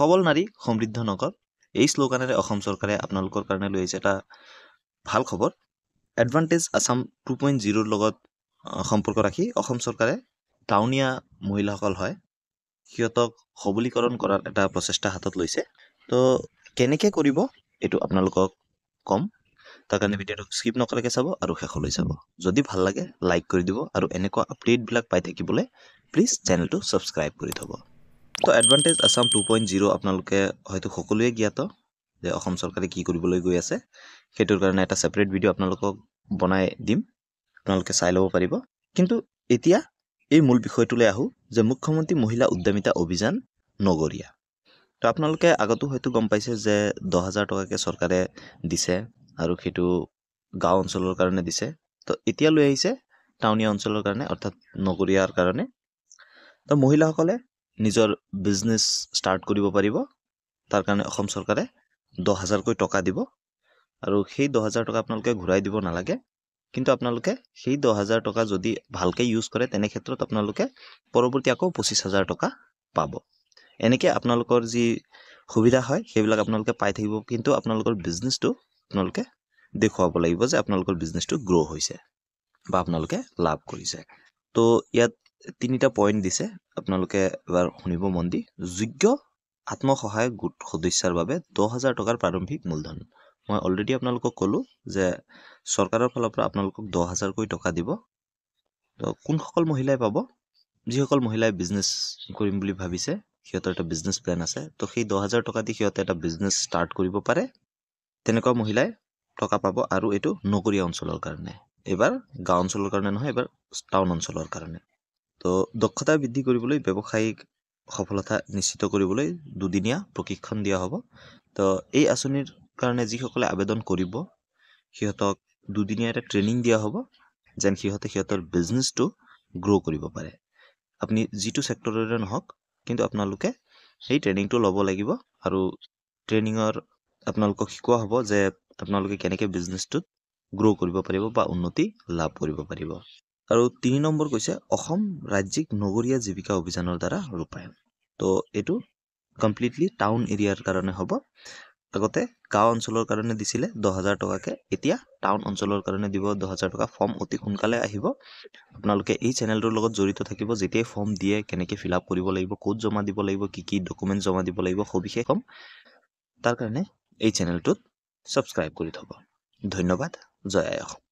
সবল নাৰী সমৃদ্ধ নগৰ এই শ্লোগানেৰে অসম চৰকাৰে আপোনালোকৰ কাৰণে লৈ আহিছে এটা ভাল খবৰ এডভান্টেজ আসাম 2.0 লগত সম্পৰ্ক ৰাখি অসম চৰকাৰে টাউনীয়া মহিলাসকল হয় সিহঁতক সবলীকৰণ কৰাৰ এটা প্ৰচেষ্টা হাতত লৈছে তো কেনেকৈ কৰিব এইটো আপোনালোকক কম তাৰ কাৰণে ভিডিঅ'টো স্কিপ নকৰাকৈ চাব আৰু শেষলৈ চাব যদি ভাল লাগে লাইক কৰি দিব আৰু এনেকুৱা আপডেটবিলাক পাই থাকিবলৈ প্লিজ চেনেলটো ছাবস্ক্ৰাইব কৰি থ'ব তো এডভান্টেজ আসাম 2.0 আপোনালোকে হয়তো সকলোৱে জ্ঞাত যে অসম চৰকাৰে কি কৰিবলৈ গৈ আছে সেইটোৰ কাৰণে এটা ছেপাৰেট ভিডিঅ' আপোনালোকক বনাই দিম আপোনালোকে চাই ল'ব পাৰিব কিন্তু এতিয়া এই মূল বিষয়টোলৈ আহোঁ যে মুখ্যমন্ত্ৰী মহিলা উদ্যমিতা অভিযান নগৰীয়া তো আপোনালোকে আগতো হয়তো গম পাইছে যে 10,000 টকাকৈ চৰকাৰে দিছে আৰু সেইটো গাঁও অঞ্চলৰ কাৰণে দিছে তো এতিয়া লৈ আহিছে টাউনীয়া অঞ্চলৰ কাৰণে অৰ্থাৎ নগৰীয়াৰ কাৰণে তো মহিলাসকলে নিজৰ বিজনেছ ষ্টাৰ্ট কৰিব পাৰিব তাৰ কাৰণে অসম চৰকাৰে 10,000কৈ টকা দিব আৰু সেই 10,000 টকা আপোনালোকে ঘূৰাই দিব নালাগে কিন্তু আপোনালোকে সেই 10,000 টকা যদি ভালকৈ ইউজ কৰে তেনে ক্ষেত্ৰত আপোনালোকে পৰৱৰ্তী আকৌ 25,000 টকা পাব এনেকৈ আপোনালোকৰ যি সুবিধা হয় সেইবিলাক আপোনালোকে পাই থাকিব কিন্তু আপোনালোকৰ বিজনেছটো আপোনালোকে দেখুৱাব লাগিব যে আপোনালোকৰ বিজনেছটো গ্ৰ' হৈছে বা আপোনালোকে লাভ কৰিছে তো ইয়াত তিনিটা পইণ্ট দিছে আপোনালোকে এবাৰ শুনিব মন দি যোগ্য আত্মসহায়ক গোট সদস্যাৰ বাবে 10,000 টকাৰ প্ৰাৰম্ভিক মূলধন মই অলৰেডি আপোনালোকক ক'লোঁ যে চৰকাৰৰ ফালৰ পৰা আপোনালোকক 10,000কৈ টকা দিব তো কোনসকল মহিলাই পাব যিসকল মহিলাই বিজনেছ কৰিম বুলি ভাবিছে সিহঁতৰ এটা বিজনেছ প্লেন আছে তো সেই 10,000 টকা দি সিহঁতে এটা বিজনেছ ষ্টাৰ্ট কৰিব পাৰে তেনেকুৱা মহিলাই টকা পাব আৰু এইটো নগৰীয়া অঞ্চলৰ কাৰণে এইবাৰ গাঁও অঞ্চলৰ কাৰণে নহয় এইবাৰ টাউন অঞ্চলৰ কাৰণে তো দক্ষতা বৃদ্ধি কৰিবলৈ ব্যৱসায়িক সফলতা নিশ্চিত কৰিবলৈ দুদিনীয়া প্ৰশিক্ষণ দিয়া হ'ব তো এই আঁচনিৰ কাৰণে যিসকলে আবেদন কৰিব সিহঁতক দুদিনীয়া এটা ট্ৰেইনিং দিয়া হ'ব যেন সিহঁতে সিহঁতৰ বিজনেছটো গ্ৰ' কৰিব পাৰে আপুনি যিটো ছেক্টৰৰে নহওক কিন্তু আপোনালোকে সেই ট্ৰেইনিংটো ল'ব লাগিব আৰু ট্ৰেইনিঙৰ আপোনালোকক শিকোৱা হ'ব যে আপোনালোকে কেনেকৈ বিজনেছটোত গ্ৰ' কৰিব পাৰিব বা উন্নতি লাভ কৰিব পাৰিব আৰু 3 নম্বৰ কৈছে অসম ৰাজ্যিক নগৰীয়া জীৱিকা অভিযানৰ দ্বাৰা ৰূপায়ণ তো এইটো কমপ্লিটলি টাউন এৰিয়াৰ কাৰণে হ'ব আগতে গাঁও অঞ্চলৰ কাৰণে দিছিলে 10,000 টকাকৈ এতিয়া টাউন অঞ্চলৰ কাৰণে দিব 10,000 টকা ফৰ্ম অতি সোনকালে আহিব আপোনালোকে এই চেনেলটোৰ লগত জড়িত থাকিব যেতিয়াই ফৰ্ম দিয়ে কেনেকৈ ফিল আপ কৰিব লাগিব ক'ত জমা দিব লাগিব কি ডকুমেণ্ট জমা দিব লাগিব সবিশেষ ক'ম তাৰ কাৰণে এই চেনেলটোত ছাবস্ক্ৰাইব কৰি থ'ব ধন্যবাদ জয় আই অসম